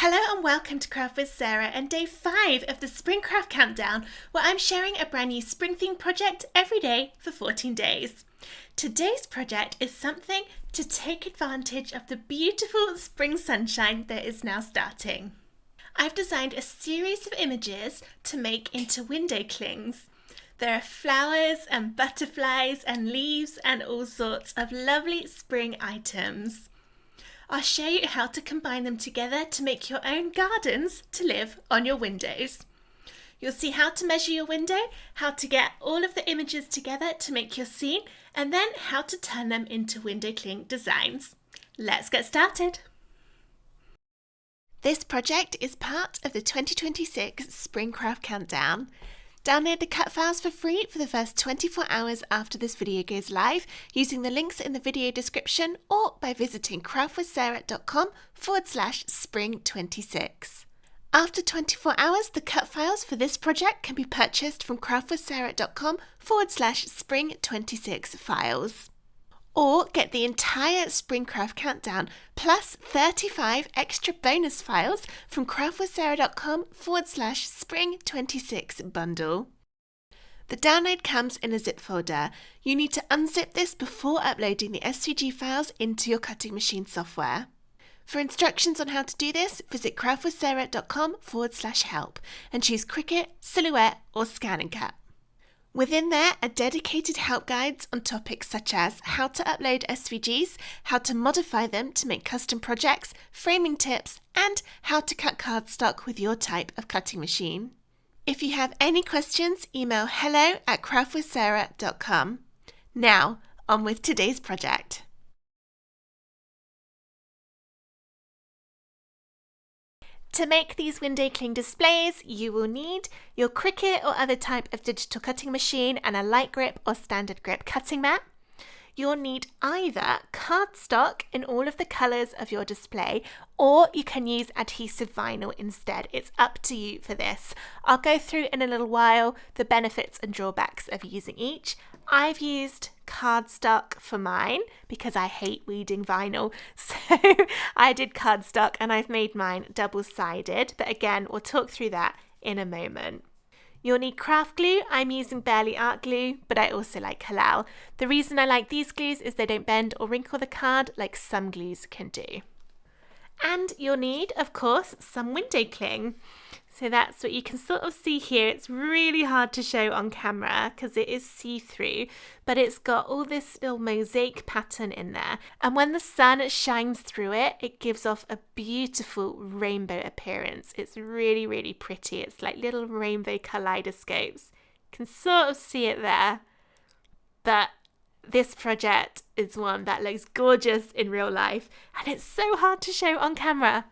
Hello and welcome to Craft with Sarah and day 5 of the Spring Craft Countdown, where I'm sharing a brand new spring themed project every day for 14 days. Today's project is something to take advantage of the beautiful spring sunshine that is now starting. I've designed a series of images to make into window clings. There are flowers and butterflies and leaves and all sorts of lovely spring items. I'll show you how to combine them together to make your own gardens to live on your windows. You'll see how to measure your window, how to get all of the images together to make your scene, and then how to turn them into window cling designs. Let's get started. This project is part of the 2026 Spring Craft Countdown. Download the cut files for free for the first 24 hours after this video goes live using the links in the video description or by visiting craftwithsarah.com/spring26. After 24 hours, the cut files for this project can be purchased from craftwithsarah.com/spring26 files. Or get the entire Spring Craft Countdown plus 35 extra bonus files from craftwithsarah.com/spring26 bundle. The download comes in a zip folder. You need to unzip this before uploading the SVG files into your cutting machine software. For instructions on how to do this, visit craftwithsarah.com/help and choose Cricut, Silhouette or Scan and Cut. Within there are dedicated help guides on topics such as how to upload SVGs, how to modify them to make custom projects, framing tips, and how to cut cardstock with your type of cutting machine. If you have any questions, email hello@craftwithsarah.com. Now, on with today's project. To make these window cling displays, you will need your Cricut or other type of digital cutting machine and a light grip or standard grip cutting mat. You'll need either cardstock in all of the colours of your display, or you can use adhesive vinyl instead. It's up to you for this. I'll go through in a little while the benefits and drawbacks of using each. I've used cardstock for mine because I hate weeding vinyl, so I did cardstock and I've made mine double-sided, but again, we'll talk through that in a moment. You'll need craft glue. I'm using Barely Art glue, but I also like halal. The reason I like these glues is they don't bend or wrinkle the card like some glues can do. And you'll need, of course, some window cling. So that's what you can sort of see here. It's really hard to show on camera because it is see-through, but it's got all this little mosaic pattern in there. And when the sun shines through it, it gives off a beautiful rainbow appearance. It's really, really pretty. It's like little rainbow kaleidoscopes. You can sort of see it there, but this project is one that looks gorgeous in real life, and it's so hard to show on camera.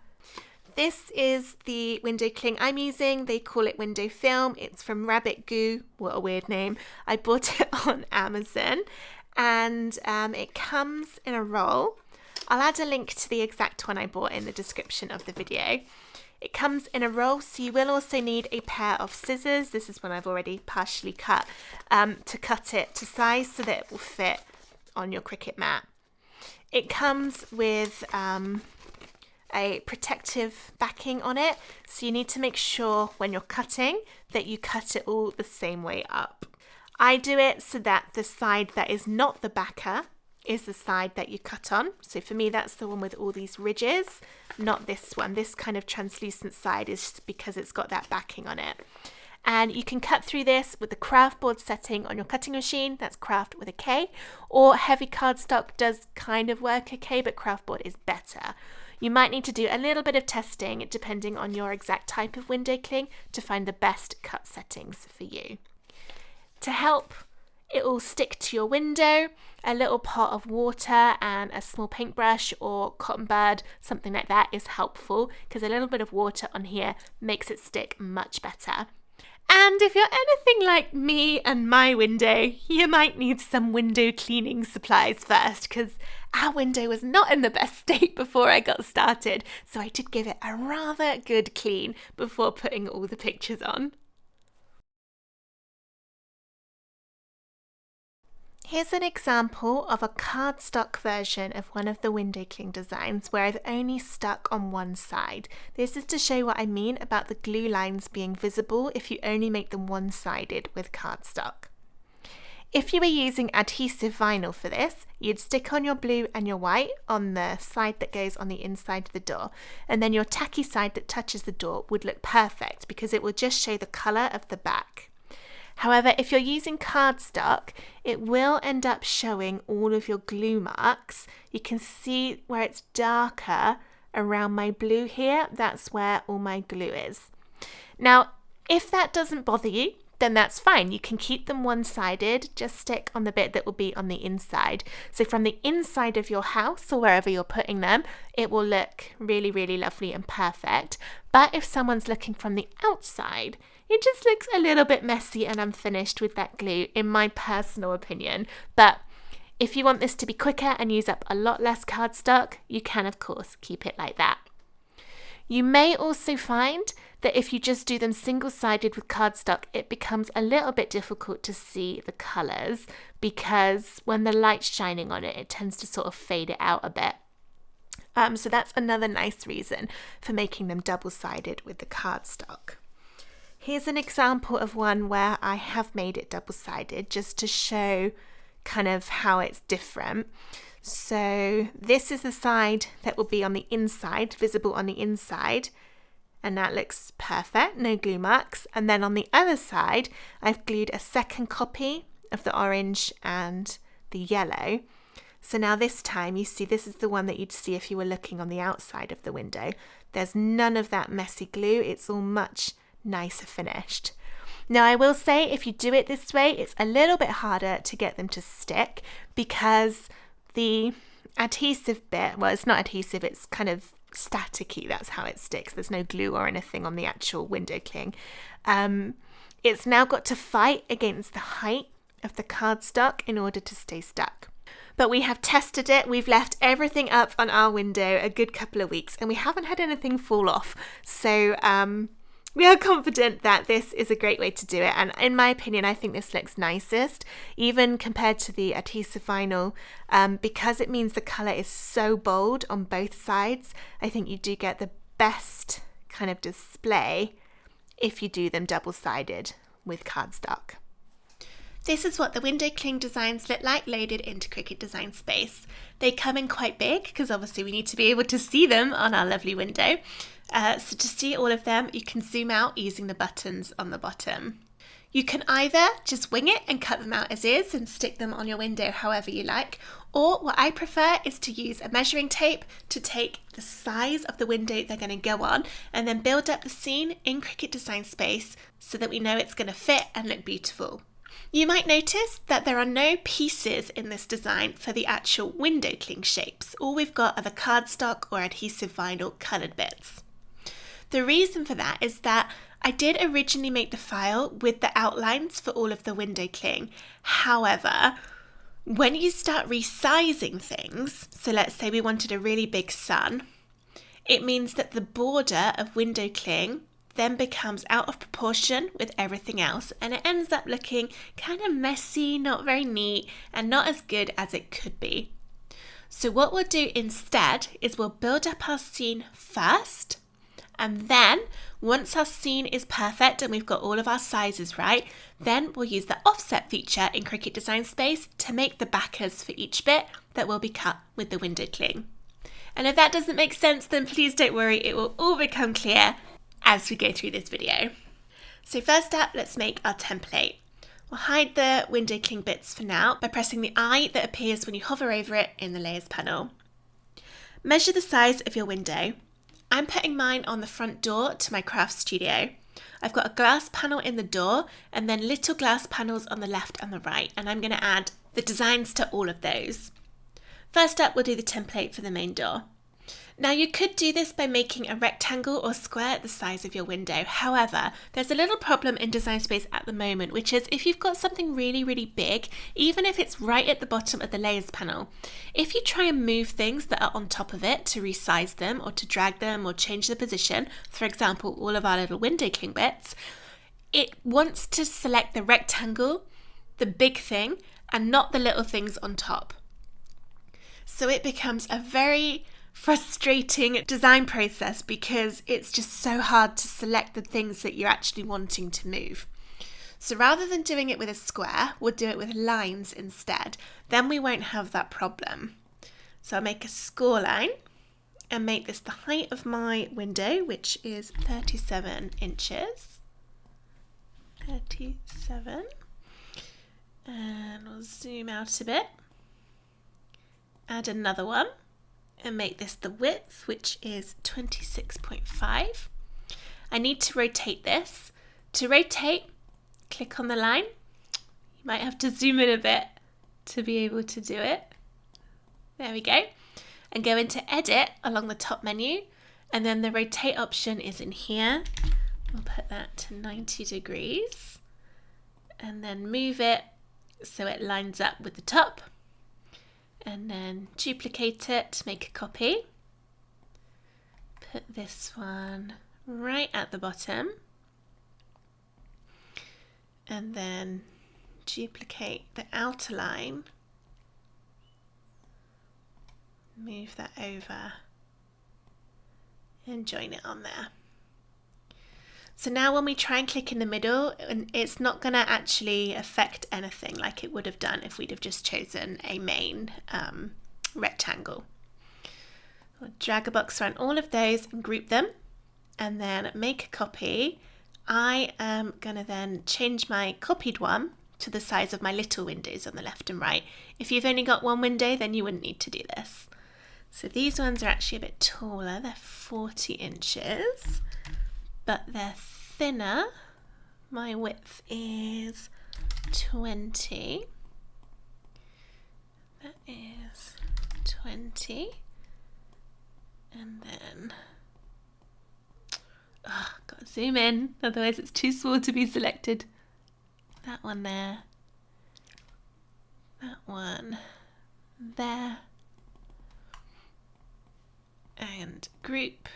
This is the window cling I'm using. They call it window film. It's from Rabbit Goo. What a weird name. I bought it on Amazon, and it comes in a roll. I'll add a link to the exact one I bought in the description of the video. It comes in a roll, so you will also need a pair of scissors. This is one I've already partially cut to cut it to size so that it will fit on your Cricut mat. It comes with a protective backing on it, so you need to make sure when you're cutting that you cut it all the same way up. I do it so that the side that is not the backer is the side that you cut on. So for me, that's the one with all these ridges, not this one. This kind of translucent side is because it's got that backing on it. And you can cut through this with the craft board setting on your cutting machine. That's craft with a K, or heavy cardstock does kind of work okay, but craft board is better. You might need to do a little bit of testing depending on your exact type of window cling to find the best cut settings for you. To help it all stick to your window, a little pot of water and a small paintbrush or cotton bud, something like that is helpful because a little bit of water on here makes it stick much better. And if you're anything like me and my window, you might need some window cleaning supplies first because our window was not in the best state before I got started, so I did give it a rather good clean before putting all the pictures on. Here's an example of a cardstock version of one of the window cling designs where I've only stuck on one side. This is to show what I mean about the glue lines being visible if you only make them one-sided with cardstock. If you were using adhesive vinyl for this, you'd stick on your blue and your white on the side that goes on the inside of the door, and then your tacky side that touches the door would look perfect because it will just show the colour of the back. However, if you're using cardstock, it will end up showing all of your glue marks. You can see where it's darker around my blue here. That's where all my glue is. Now, if that doesn't bother you, then that's fine. You can keep them one-sided, just stick on the bit that will be on the inside. So from the inside of your house or wherever you're putting them, it will look really, really lovely and perfect. But if someone's looking from the outside, it just looks a little bit messy and unfinished with that glue, in my personal opinion. But if you want this to be quicker and use up a lot less cardstock, you can, of course, keep it like that. You may also find that if you just do them single-sided with cardstock, it becomes a little bit difficult to see the colours because when the light's shining on it, it tends to sort of fade it out a bit. So that's another nice reason for making them double-sided with the cardstock. Here's an example of one where I have made it double-sided just to show kind of how it's different. So this is the side that will be on the inside, visible on the inside, and that looks perfect, no glue marks. And then on the other side, I've glued a second copy of the orange and the yellow. So now this time you see this is the one that you'd see if you were looking on the outside of the window. There's none of that messy glue, it's all much nicer finished. Now I will say if you do it this way, it's a little bit harder to get them to stick because the adhesive bit, well, it's not adhesive, it's kind of staticky, that's how it sticks. There's no glue or anything on the actual window cling. It's now got to fight against the height of the cardstock in order to stay stuck. But we have tested it, we've left everything up on our window a good couple of weeks and we haven't had anything fall off. So we are confident that this is a great way to do it, and in my opinion I think this looks nicest even compared to the adhesive vinyl because it means the colour is so bold on both sides. I think you do get the best kind of display if you do them double-sided with cardstock. This is what the window cling designs look like loaded into Cricut Design Space. They come in quite big because obviously we need to be able to see them on our lovely window. So to see all of them, you can zoom out using the buttons on the bottom. You can either just wing it and cut them out as is and stick them on your window however you like, or what I prefer is to use a measuring tape to take the size of the window they're going to go on and then build up the scene in Cricut Design Space so that we know it's going to fit and look beautiful. You might notice that there are no pieces in this design for the actual window cling shapes. All we've got are the cardstock or adhesive vinyl coloured bits. The reason for that is that I did originally make the file with the outlines for all of the window cling. However, when you start resizing things, so let's say we wanted a really big sun, it means that the border of window cling then becomes out of proportion with everything else and it ends up looking kind of messy, not very neat and not as good as it could be. So what we'll do instead is we'll build up our scene first, and then once our scene is perfect and we've got all of our sizes right, then we'll use the offset feature in Cricut Design Space to make the backers for each bit that will be cut with the window cling. And if that doesn't make sense, then please don't worry, it will all become clear as we go through this video. So first up, let's make our template. We'll hide the window cling bits for now by pressing the eye that appears when you hover over it in the layers panel. Measure the size of your window. I'm putting mine on the front door to my craft studio. I've got a glass panel in the door and then little glass panels on the left and the right, and I'm going to add the designs to all of those. First up, we'll do the template for the main door. Now you could do this by making a rectangle or square the size of your window. However, there's a little problem in Design Space at the moment, which is if you've got something really, really big, even if it's right at the bottom of the layers panel, if you try and move things that are on top of it to resize them or to drag them or change the position, for example, all of our little window cling bits, it wants to select the rectangle, the big thing, and not the little things on top. So it becomes a very frustrating design process because it's just so hard to select the things that you're actually wanting to move. So rather than doing it with a square, we'll do it with lines instead. Then we won't have that problem. So I'll make a score line and make this the height of my window, which is 37 inches. 37. And we'll zoom out a bit. Add another one and make this the width, which is 26.5. I need to rotate this. To rotate, click on the line. You might have to zoom in a bit to be able to do it. There we go. And go into edit along the top menu, and then the rotate option is in here. We'll put that to 90 degrees and then move it so it lines up with the top, and then duplicate it, make a copy. Put this one right at the bottom and then duplicate the outer line, move that over and join it on there. So now when we try and click in the middle, it's not going to actually affect anything like it would have done if we'd have just chosen a main rectangle. We'll drag a box around all of those and group them and then make a copy. I am going to then change my copied one to the size of my little windows on the left and right. If you've only got one window, then you wouldn't need to do this. So these ones are actually a bit taller, they're 40 inches, but they're thinner. My width is 20. That is 20. And then, got to zoom in, otherwise it's too small to be selected. That one there. That one there. And group.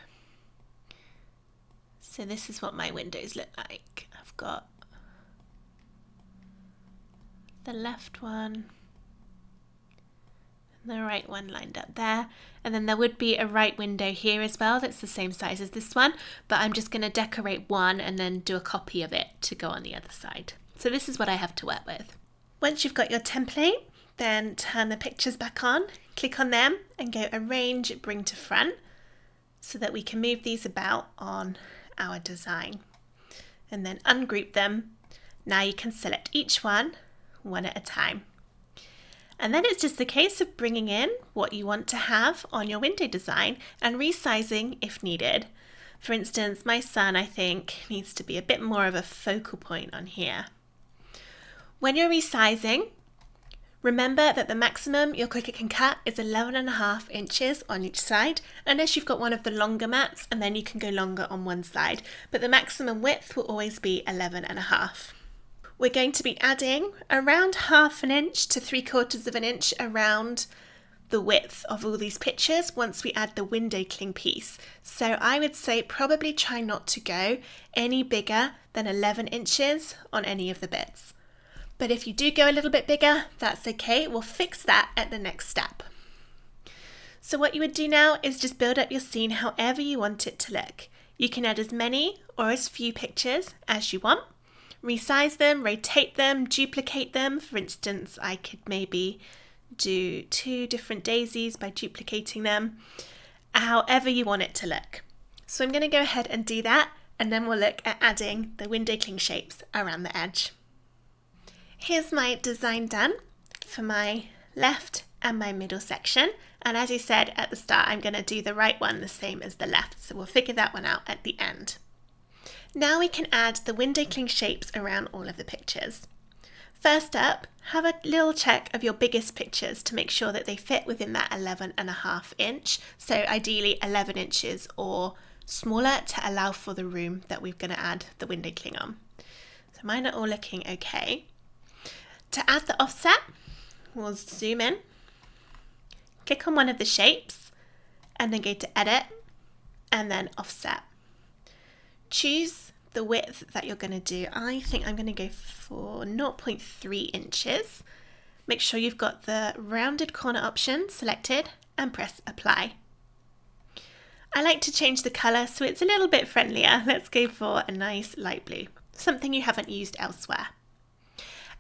So this is what my windows look like. I've got the left one and the right one lined up there. And then there would be a right window here as well that's the same size as this one, but I'm just going to decorate one and then do a copy of it to go on the other side. So this is what I have to work with. Once you've got your template, then turn the pictures back on, click on them and go arrange, bring to front so that we can move these about on our design, and then ungroup them. Now you can select each one at a time. And then it's just a case of bringing in what you want to have on your window design and resizing if needed. For instance, my sun, I think, needs to be a bit more of a focal point on here. When you're resizing, remember that the maximum your Cricut can cut is 11.5 inches on each side, unless you've got one of the longer mats, and then you can go longer on one side, but the maximum width will always be 11.5. We're going to be adding around 1/2 inch to 3/4 inch around the width of all these pictures once we add the window cling piece. So I would say probably try not to go any bigger than 11 inches on any of the bits. But if you do go a little bit bigger, that's okay. We'll fix that at the next step. So what you would do now is just build up your scene however you want it to look. You can add as many or as few pictures as you want. Resize them, rotate them, duplicate them. For instance, I could maybe do 2 different daisies by duplicating them, however you want it to look. So I'm going to go ahead and do that, and then we'll look at adding the window cling shapes around the edge. Here's my design done for my left and my middle section. And as you said at the start, I'm going to do the right one the same as the left. So we'll figure that one out at the end. Now we can add the window cling shapes around all of the pictures. First up, have a little check of your biggest pictures to make sure that they fit within that 11.5 inch. So ideally 11 inches or smaller to allow for the room that we're going to add the window cling on. So mine are all looking okay. To add the offset, we'll zoom in, click on one of the shapes, and then go to Edit, and then Offset. Choose the width that you're going to do. I think I'm going to go for 0.3 inches, Make sure you've got the rounded corner option selected and press apply. I like to change the colour so it's a little bit friendlier. Let's go for a nice light blue, something you haven't used elsewhere.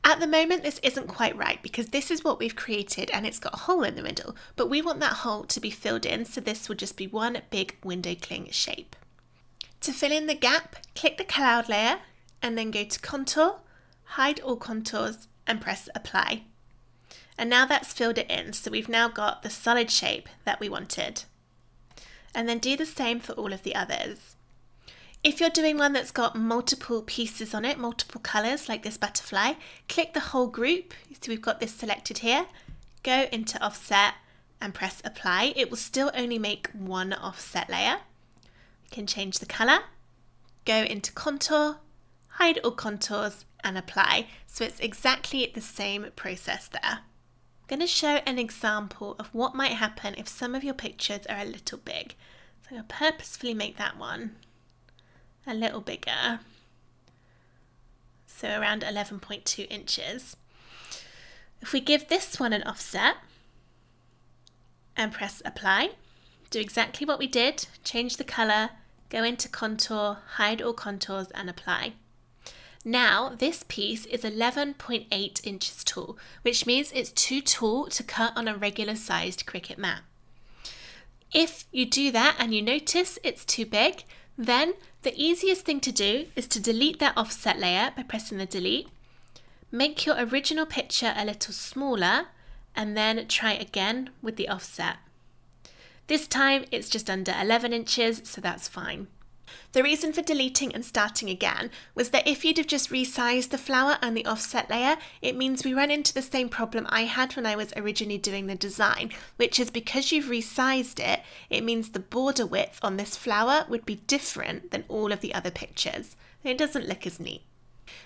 At the moment this isn't quite right because this is what we've created and it's got a hole in the middle, but we want that hole to be filled in, so this will just be one big window cling shape. To fill in the gap, click the cloud layer and then go to contour, hide all contours and press apply. And now that's filled it in, so we've now got the solid shape that we wanted. And then do the same for all of the others. If you're doing one that's got multiple pieces on it, multiple colours like this butterfly, click the whole group. So we've got this selected here. Go into offset and press apply. It will still only make one offset layer. We can change the colour, go into contour, hide all contours and apply. So it's exactly the same process there. I'm going to show an example of what might happen if some of your pictures are a little big. So I'll purposefully make that one a little bigger. So around 11.2 inches. If we give this one an offset and press apply, do exactly what we did, change the colour, go into contour, hide all contours and apply. Now this piece is 11.8 inches tall, which means it's too tall to cut on a regular sized Cricut mat. If you do that and you notice it's too big, then the easiest thing to do is to delete that offset layer by pressing the delete, make your original picture a little smaller and then try again with the offset. This time it's just under 11 inches, so that's fine. The reason for deleting and starting again was that if you'd have just resized the flower and the offset layer, it means we run into the same problem I had when I was originally doing the design, which is because you've resized it, it means the border width on this flower would be different than all of the other pictures. It doesn't look as neat.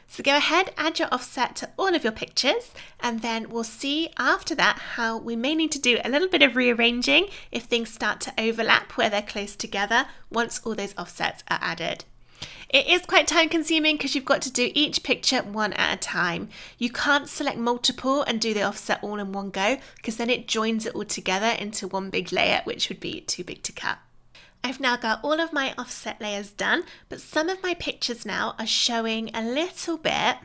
So go ahead, add your offset to all of your pictures, and then we'll see after that how we may need to do a little bit of rearranging if things start to overlap where they're close together once all those offsets are added. It is quite time consuming because you've got to do each picture one at a time. You can't select multiple and do the offset all in one go because then it joins it all together into one big layer, which would be too big to cut. I've now got all of my offset layers done, but some of my pictures now are showing a little bit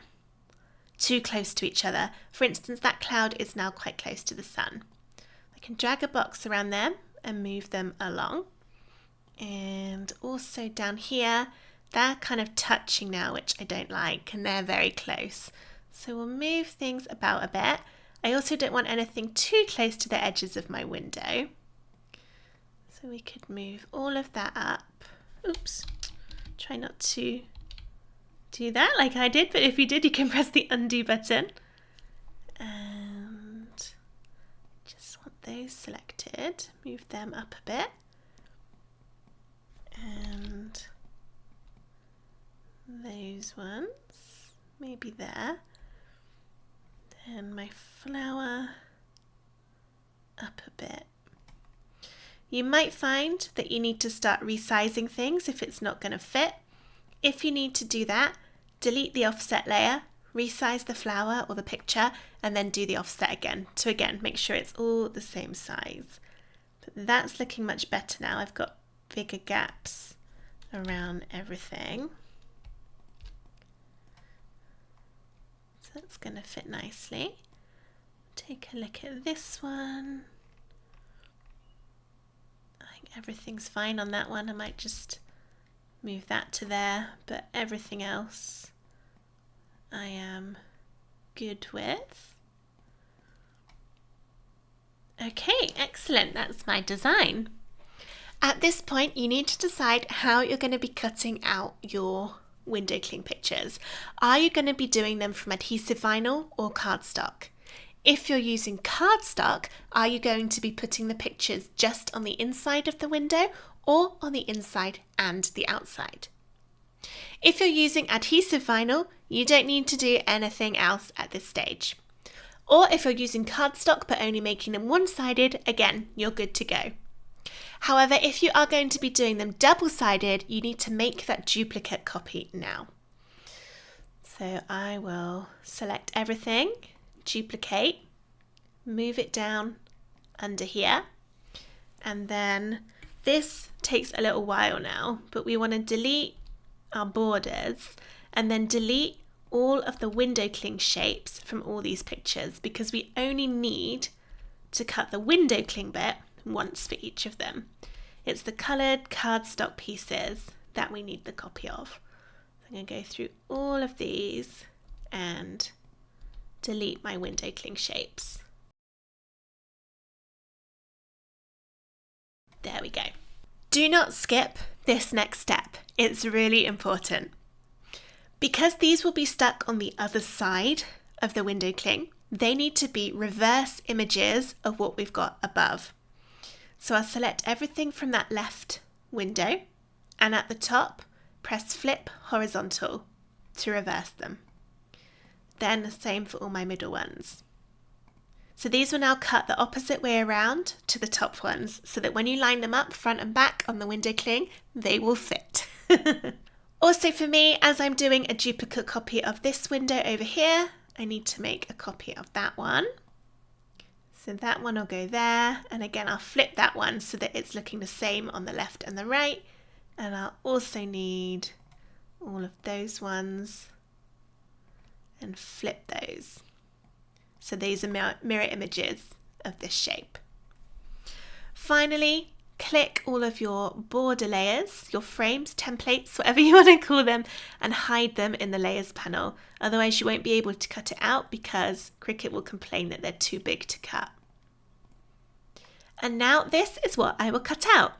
too close to each other. For instance, that cloud is now quite close to the sun. I can drag a box around them and move them along. And also down here, they're kind of touching now, which I don't like, and they're very close. So we'll move things about a bit. I also don't want anything too close to the edges of my window. So we could move all of that up. Oops, try not to do that like I did, but if you did, you can press the undo button. And just want those selected, move them up a bit. And those ones, maybe there. Then my flower up a bit. You might find that you need to start resizing things if it's not going to fit. If you need to do that, delete the offset layer, resize the flower or the picture, and then do the offset again. To again, make sure it's all the same size. But that's looking much better now. I've got bigger gaps around everything. So that's going to fit nicely. Take a look at this one. Everything's fine on that one. I might just move that to there, but everything else I am good with. Okay, excellent. That's my design. At this point, you need to decide how you're going to be cutting out your window cling pictures. Are you going to be doing them from adhesive vinyl or cardstock? If you're using cardstock, are you going to be putting the pictures just on the inside of the window or on the inside and the outside? If you're using adhesive vinyl, you don't need to do anything else at this stage. Or if you're using cardstock but only making them one-sided, again, you're good to go. However, if you are going to be doing them double-sided, you need to make that duplicate copy now. So I will select everything, duplicate, move it down under here, and then this takes a little while now, but we want to delete our borders and then delete all of the window cling shapes from all these pictures, because we only need to cut the window cling bit once for each of them. It's the coloured cardstock pieces that we need the copy of. I'm going to go through all of these and delete my window cling shapes. There we go. Do not skip this next step. It's really important. Because these will be stuck on the other side of the window cling, they need to be reverse images of what we've got above. So I'll select everything from that left window, and at the top, press flip horizontal to reverse them. Then the same for all my middle ones. So these will now cut the opposite way around to the top ones, so that when you line them up front and back on the window cling, they will fit. Also for me, as I'm doing a duplicate copy of this window over here, I need to make a copy of that one. So that one will go there, and again I'll flip that one so that it's looking the same on the left and the right, and I'll also need all of those ones and flip those. So these are mirror images of this shape. Finally, click all of your border layers, your frames, templates, whatever you want to call them, and hide them in the layers panel. Otherwise you won't be able to cut it out because Cricut will complain that they're too big to cut. And now this is what I will cut out.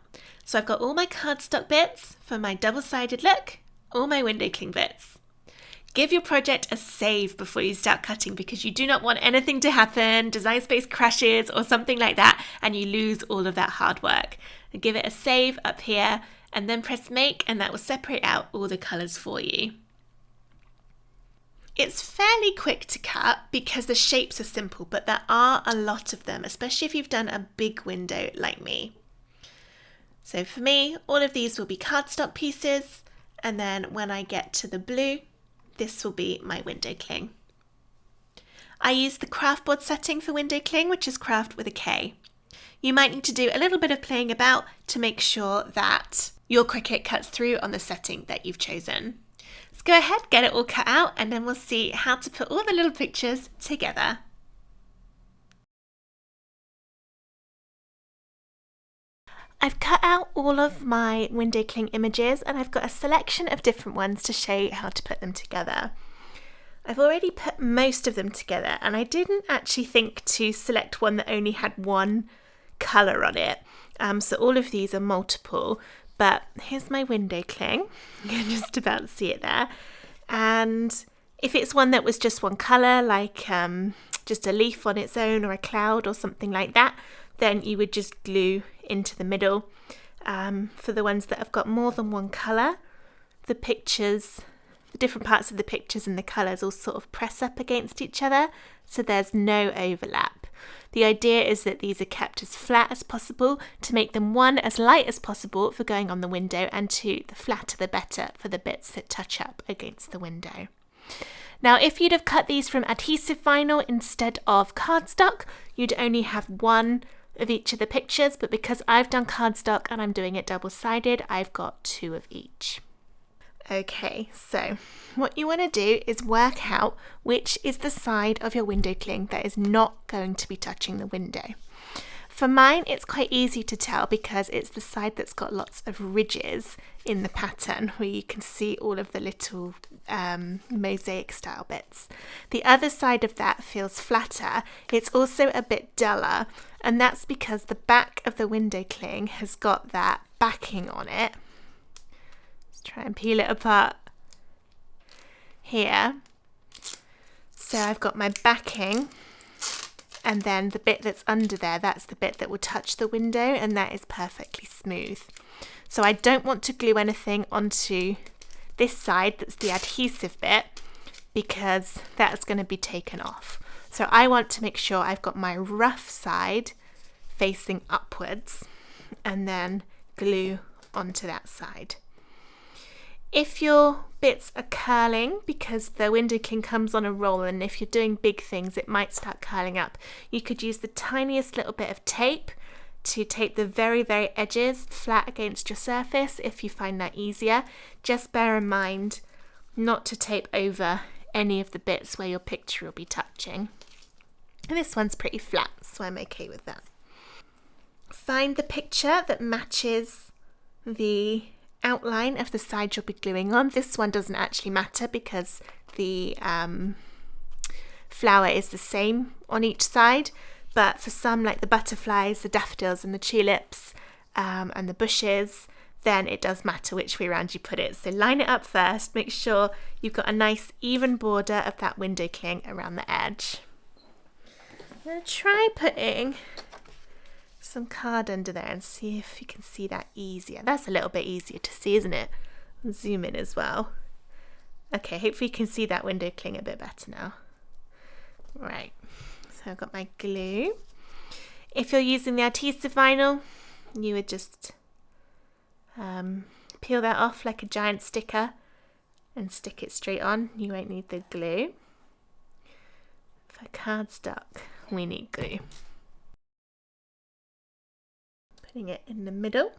So I've got all my cardstock bits for my double-sided look, all my window cling bits. Give your project a save before you start cutting, because you do not want anything to happen, Design Space crashes or something like that, and you lose all of that hard work. And give it a save up here and then press make, and that will separate out all the colours for you. It's fairly quick to cut because the shapes are simple, but there are a lot of them, especially if you've done a big window like me. So for me, all of these will be cardstock pieces, and then when I get to the blue, this will be my window cling. I use the craft board setting for window cling, which is craft with a K. You might need to do a little bit of playing about to make sure that your Cricut cuts through on the setting that you've chosen. Let's go ahead, get it all cut out, and then we'll see how to put all the little pictures together. I've cut out all of my window cling images, and I've got a selection of different ones to show you how to put them together. I've already put most of them together, and I didn't actually think to select one that only had one colour on it. So all of these are multiple, but here's my window cling. You can just about see it there. And if it's one that was just one colour, like just a leaf on its own or a cloud or something like that, then you would just glue into the middle. For the ones that have got more than one colour, the pictures, the different parts of the pictures and the colours all sort of press up against each other, so there's no overlap. The idea is that these are kept as flat as possible to make them, one, as light as possible for going on the window, and two, the flatter the better for the bits that touch up against the window. Now, if you'd have cut these from adhesive vinyl instead of cardstock, you'd only have one of each of the pictures, but because I've done cardstock and I'm doing it double-sided, I've got two of each. Okay, so what you want to do is work out which is the side of your window cling that is not going to be touching the window. For mine, it's quite easy to tell because it's the side that's got lots of ridges in the pattern, where you can see all of the little mosaic style bits. The other side of that feels flatter. It's also a bit duller, and that's because the back of the window cling has got that backing on it. Let's try and peel it apart here. So I've got my backing, and then the bit that's under there, that's the bit that will touch the window, and that is perfectly smooth. So I don't want to glue anything onto this side that's the adhesive bit, because that's going to be taken off. So I want to make sure I've got my rough side facing upwards, and then glue onto that side. If you're bits are curling because the window cling comes on a roll, and if you're doing big things it might start curling up. You could use the tiniest little bit of tape to tape the very edges flat against your surface if you find that easier. Just bear in mind not to tape over any of the bits where your picture will be touching. And this one's pretty flat, so I'm okay with that. Find the picture that matches the outline of the side you'll be gluing on. This one doesn't actually matter because the flower is the same on each side, but for some, like the butterflies, the daffodils and the tulips and the bushes, then it does matter which way around you put it. So line it up first, make sure you've got a nice even border of that window cling around the edge. I'm going to try putting some card under there and see if you can see that easier. That's a little bit easier to see, isn't it? I'll zoom in as well. Okay, hopefully you can see that window cling a bit better now. Right, so I've got my glue. If you're using the adhesive vinyl, you would just peel that off like a giant sticker and stick it straight on. You won't need the glue. For cardstock, we need glue. Putting it in the middle.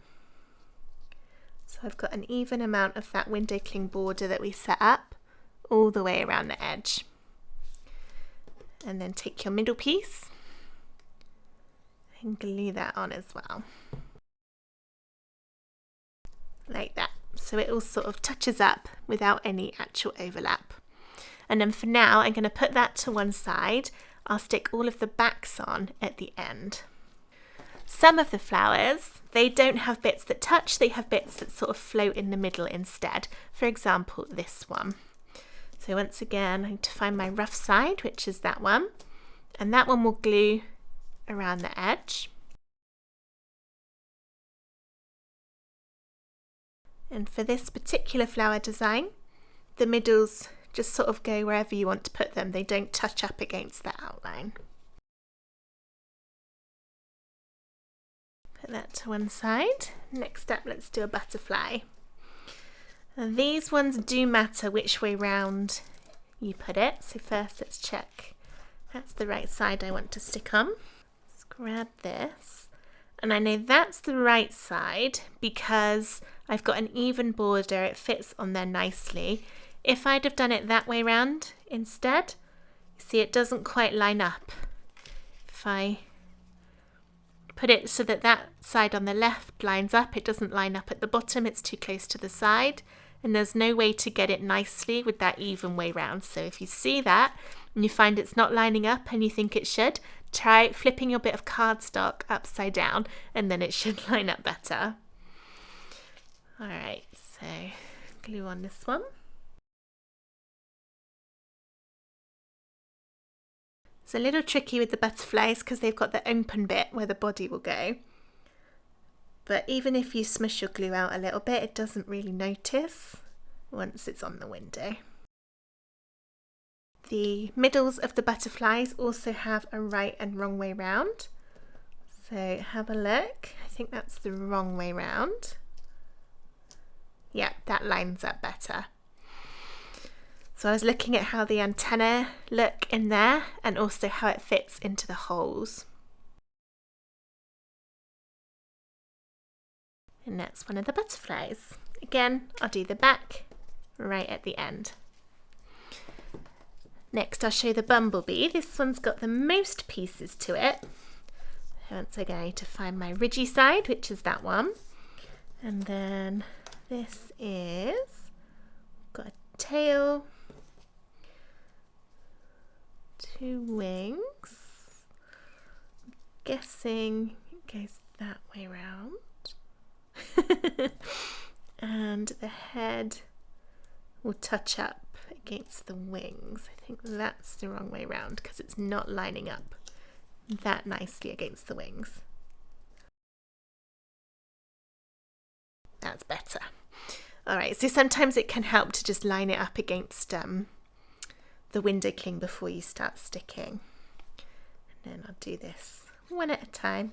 So I've got an even amount of that window cling border that we set up all the way around the edge. And then take your middle piece and glue that on as well. Like that. So it all sort of touches up without any actual overlap. And then for now, I'm going to put that to one side. I'll stick all of the backs on at the end. Some of the flowers, they don't have bits that touch, they have bits that sort of float in the middle instead. For example, this one. So once again, I need to find my rough side, which is that one. And that one will glue around the edge. And for this particular flower design, the middles just sort of go wherever you want to put them. They don't touch up against the outline. Put that to one side. Next up, let's do a butterfly. Now, these ones do matter which way round you put it. So first let's check that's the right side I want to stick on. Let's grab this. And I know that's the right side because I've got an even border. It fits on there nicely. If I'd have done it that way round instead, you see it doesn't quite line up. If I put it so that that side on the left lines up, it doesn't line up at the bottom, it's too close to the side, and there's no way to get it nicely with that even way round. So if you see that and you find it's not lining up and you think it should, try flipping your bit of cardstock upside down and then it should line up better. Alright, so glue on this one. It's a little tricky with the butterflies because they've got the open bit where the body will go. But even if you smush your glue out a little bit, it doesn't really notice once it's on the window. The middles of the butterflies also have a right and wrong way round. So have a look. I think that's the wrong way round. Yeah, that lines up better. So I was looking at how the antenna look in there and also how it fits into the holes. And that's one of the butterflies. Again, I'll do the back right at the end. Next, I'll show the bumblebee. This one's got the most pieces to it. Once again, I need to find my ridgy side, which is that one. And then this is, got a tail, 2 wings. I'm guessing it goes that way round. And the head will touch up against the wings. I think that's the wrong way round because it's not lining up that nicely against the wings. That's better. Alright, so sometimes it can help to just line it up against the window cling before you start sticking. And then I'll do this one at a time.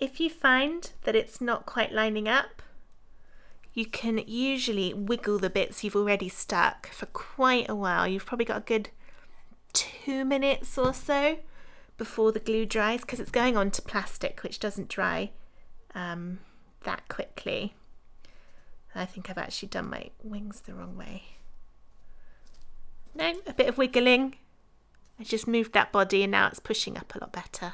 If you find that it's not quite lining up, you can usually wiggle the bits you've already stuck for quite a while. You've probably got a good 2 minutes or so before the glue dries, because it's going on to plastic, which doesn't dry that quickly. I think I've actually done my wings the wrong way. No, a bit of wiggling. I just moved that body and now it's pushing up a lot better.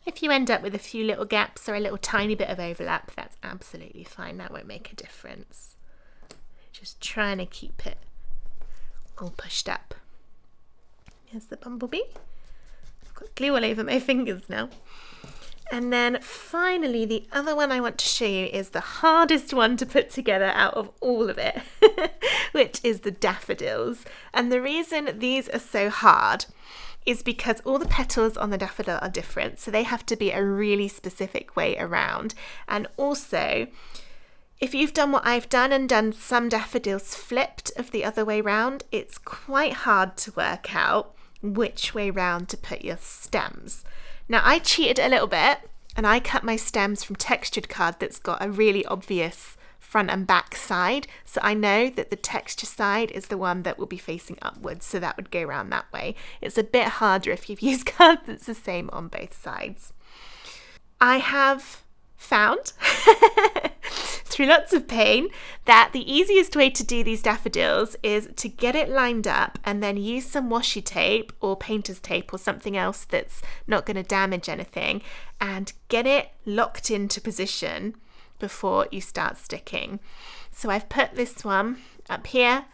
If you end up with a few little gaps or a little tiny bit of overlap, that's absolutely fine. That won't make a difference. Just trying to keep it all pushed up. Here's the bumblebee. I've got glue all over my fingers now. And then finally, the other one I want to show you is the hardest one to put together out of all of it, which is the daffodils. And the reason these are so hard is because all the petals on the daffodil are different, so they have to be a really specific way around. And also, if you've done what I've done and done some daffodils flipped of the other way round, it's quite hard to work out which way round to put your stems. Now, I cheated a little bit and I cut my stems from textured card that's got a really obvious front and back side, so I know that the texture side is the one that will be facing upwards, so that would go around that way. It's a bit harder if you've used card that's the same on both sides. I have found through lots of pain that the easiest way to do these daffodils is to get it lined up and then use some washi tape or painter's tape or something else that's not going to damage anything and get it locked into position before you start sticking. So I've put this one up here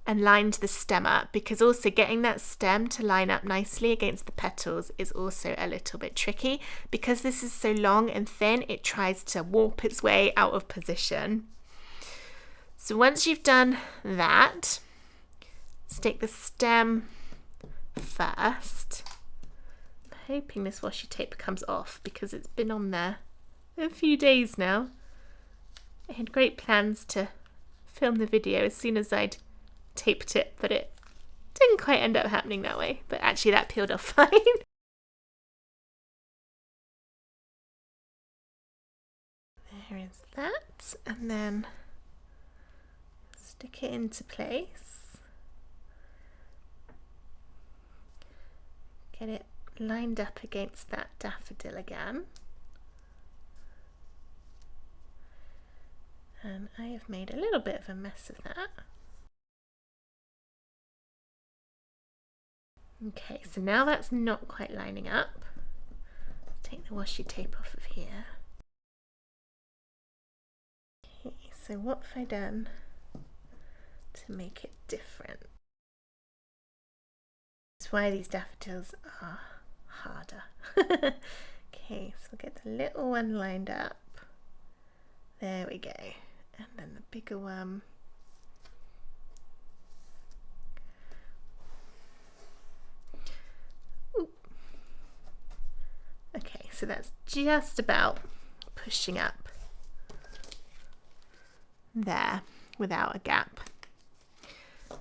and lined the stem up, because also getting that stem to line up nicely against the petals is also a little bit tricky. Because this is so long and thin, it tries to warp its way out of position. So once you've done that, stick the stem first. I'm hoping this washi tape comes off because it's been on there a few days now. I had great plans to film the video as soon as I'd taped it, but it didn't quite end up happening that way. But actually that peeled off fine. There is that, and then stick it into place. Get it lined up against that daffodil again. And I have made a little bit of a mess of that. Okay, so now that's not quite lining up. Take the washi tape off of here. Okay, so what have I done to make it different? That's why these daffodils are harder. Okay, so we'll get the little one lined up. There we go. And then the bigger one. Ooh. Okay, so that's just about pushing up there without a gap.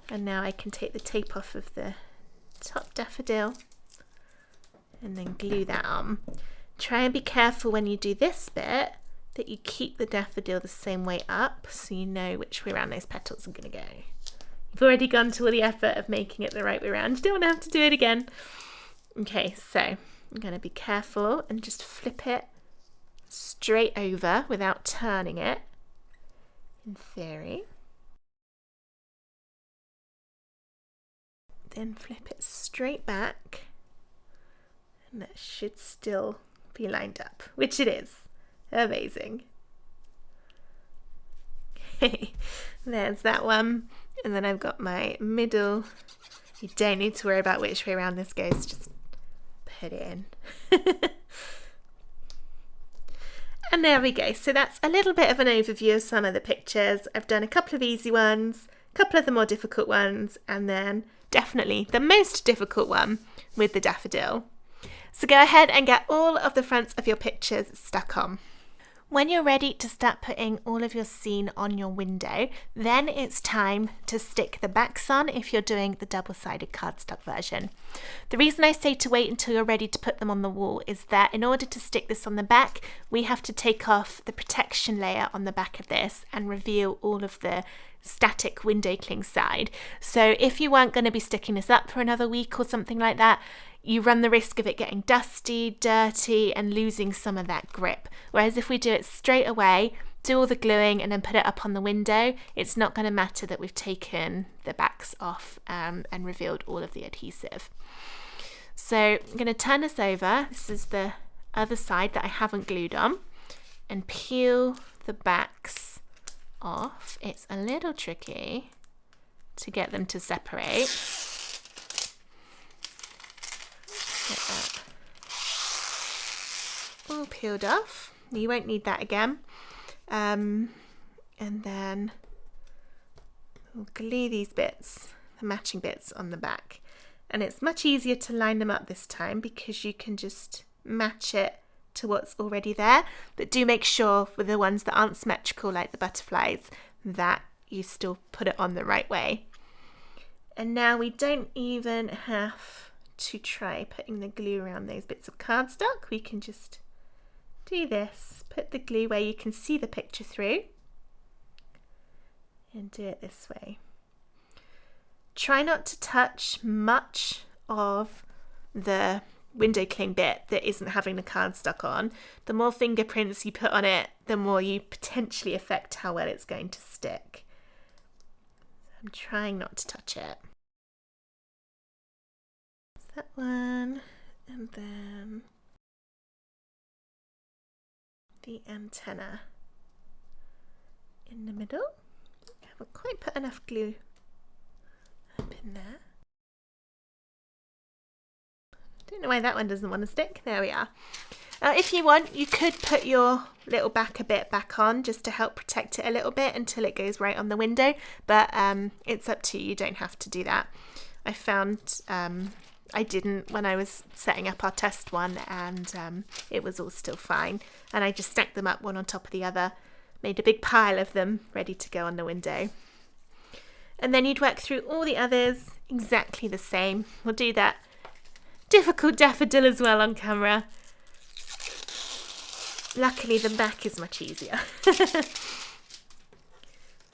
And now I can take the tape off of the top daffodil and then glue that on. Try and be careful when you do this bit that you keep the daffodil the same way up, so you know which way around those petals are going to go. You've already gone to all the effort of making it the right way around. You don't want to have to do it again. Okay, so I'm going to be careful and just flip it straight over without turning it, in theory. Then flip it straight back, and that should still be lined up, which it is. Amazing. Okay, there's that one. And then I've got my middle. You don't need to worry about which way around this goes, just put it in. And there we go. So that's a little bit of an overview of some of the pictures. I've done a couple of easy ones, a couple of the more difficult ones, and then definitely the most difficult one with the daffodil. So go ahead and get all of the fronts of your pictures stuck on. When you're ready to start putting all of your scene on your window, then it's time to stick the backs on if you're doing the double-sided cardstock version. The reason I say to wait until you're ready to put them on the wall is that in order to stick this on the back, we have to take off the protection layer on the back of this and reveal all of the static window cling side. So if you weren't going to be sticking this up for another week or something like that, you run the risk of it getting dusty, dirty, and losing some of that grip. Whereas if we do it straight away, do all the gluing and then put it up on the window, it's not going to matter that we've taken the backs off and revealed all of the adhesive. So I'm going to turn this over. This is the other side that I haven't glued on, and peel the backs off. It's a little tricky to get them to separate. Get that all peeled off. You won't need that again. And then we'll glue these bits, the matching bits, on the back. And it's much easier to line them up this time because you can just match it to what's already there. But do make sure with the ones that aren't symmetrical, like the butterflies, that you still put it on the right way. And now we don't even have to try putting the glue around those bits of cardstock. We can just do this, put the glue where you can see the picture through, and do it this way. Try not to touch much of the window cling bit that isn't having the cardstock on. The more fingerprints you put on it, the more you potentially affect how well it's going to stick. I'm trying not to touch it. That one, and then the antenna in the middle. I haven't quite put enough glue up in there. Don't know why that one doesn't want to stick. There we are. If you want, you could put your little back a bit back on just to help protect it a little bit until it goes right on the window, but it's up to you. You don't have to do that. I found I didn't when I was setting up our test one, and it was all still fine, and I just stacked them up one on top of the other, made a big pile of them ready to go on the window. And then you'd work through all the others exactly the same. We'll do that difficult daffodil as well on camera. Luckily the back is much easier. So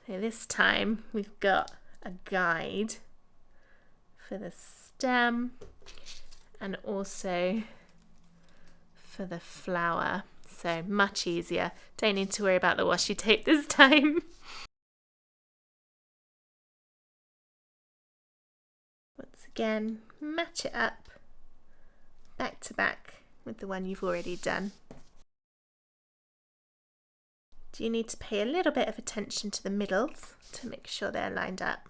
this time we've got a guide for the stem and also for the flower, so much easier. Don't need to worry about the washi tape this time. Once again, match it up back to back with the one you've already done. Do you need to pay a little bit of attention to the middles to make sure they're lined up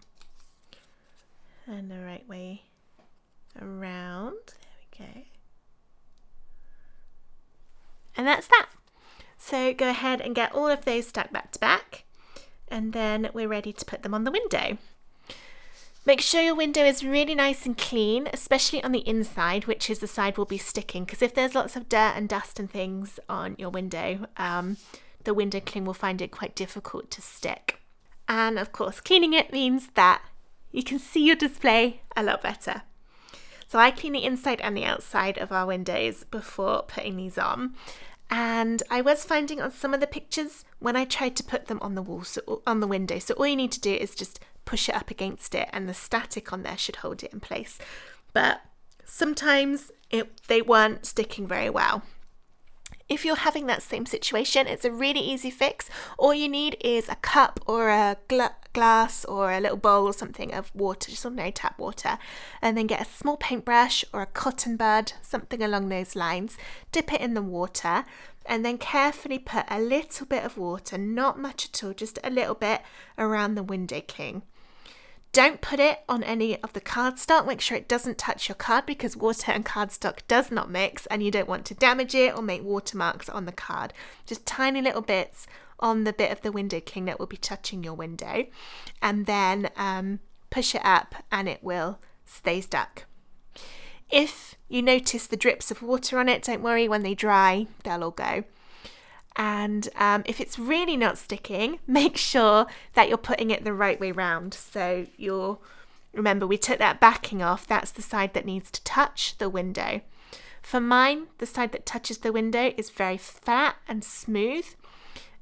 and the right way around. There we go. And that's that. So go ahead and get all of those stuck back to back, and then we're ready to put them on the window. Make sure your window is really nice and clean, especially on the inside, which is the side we'll be sticking, because if there's lots of dirt and dust and things on your window, the window cling will find it quite difficult to stick. And of course, cleaning it means that you can see your display a lot better. So I clean the inside and the outside of our windows before putting these on. And I was finding on some of the pictures when I tried to put them on the wall, so on the window, so all you need to do is just push it up against it and the static on there should hold it in place. But sometimes they weren't sticking very well. If you're having that same situation, it's a really easy fix. All you need is a cup or a glass or a little bowl or something of water, just ordinary tap water, and then get a small paintbrush or a cotton bud, something along those lines, dip it in the water, and then carefully put a little bit of water, not much at all, just a little bit, around the window cling. Don't put it on any of the cardstock. Make sure it doesn't touch your card because water and cardstock does not mix and you don't want to damage it or make watermarks on the card. Just tiny little bits on the bit of the window cling that will be touching your window, and then push it up and it will stay stuck. If you notice the drips of water on it, don't worry, when they dry they'll all go. And if it's really not sticking, make sure that you're putting it the right way round. So remember, we took that backing off. That's the side that needs to touch the window. For mine, the side that touches the window is very flat and smooth.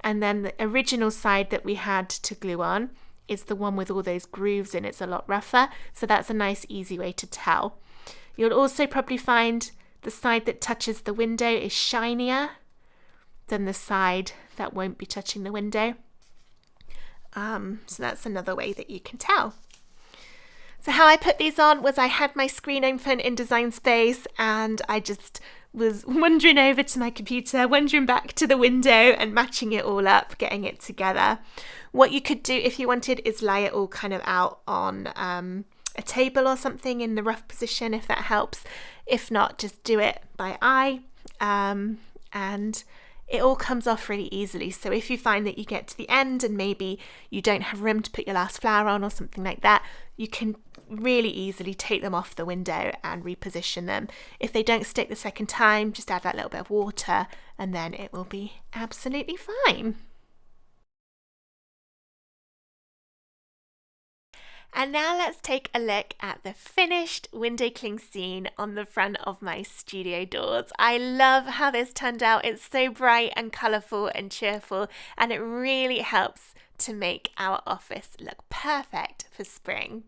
And then the original side that we had to glue on is the one with all those grooves in. It's a lot rougher. So that's a nice, easy way to tell. You'll also probably find the side that touches the window is shinier than the side that won't be touching the window. So that's another way that you can tell. So how I put these on was I had my screen open in Design Space and I just was wandering over to my computer, wandering back to the window and matching it all up, getting it together. What you could do if you wanted is lay it all kind of out on a table or something in the rough position, if that helps. If not, just do it by eye, and it all comes off really easily. So if you find that you get to the end and maybe you don't have room to put your last flower on or something like that, you can really easily take them off the window and reposition them. If they don't stick the second time, just add that little bit of water and then it will be absolutely fine. And now let's take a look at the finished window cling scene on the front of my studio doors. I love how this turned out. It's so bright and colourful and cheerful, and it really helps to make our office look perfect for spring.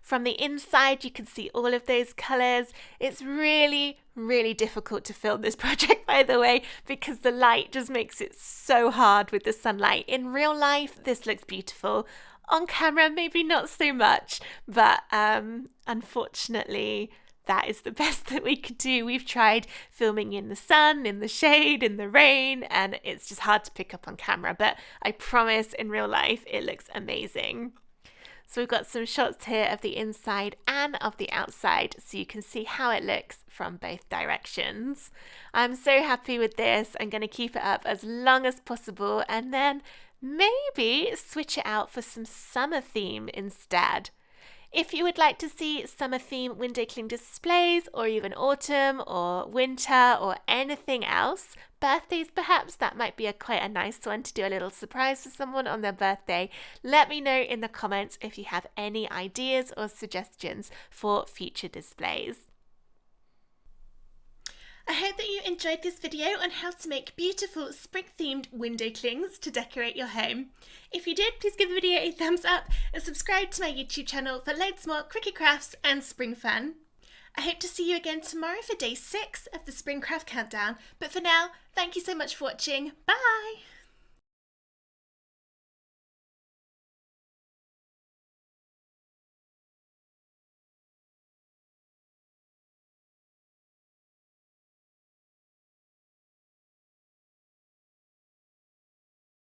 From the inside, you can see all of those colours. It's really, really difficult to film this project, by the way, because the light just makes it so hard with the sunlight. In real life, this looks beautiful. On camera, maybe not so much, but unfortunately, that is the best that we could do. We've tried filming in the sun, in the shade, in the rain, and it's just hard to pick up on camera, but I promise in real life, it looks amazing. So we've got some shots here of the inside and of the outside, so you can see how it looks from both directions. I'm so happy with this. I'm going to keep it up as long as possible and then maybe switch it out for some summer theme instead. If you would like to see summer theme window cling displays, or even autumn or winter or anything else, birthdays perhaps, that might be quite a nice one to do a little surprise for someone on their birthday. Let me know in the comments if you have any ideas or suggestions for future displays. I hope that you enjoyed this video on how to make beautiful spring-themed window clings to decorate your home. If you did, please give the video a thumbs up and subscribe to my YouTube channel for loads more Cricut crafts and spring fun. I hope to see you again tomorrow for day 6 of the Spring Craft Countdown, but for now, thank you so much for watching. Bye!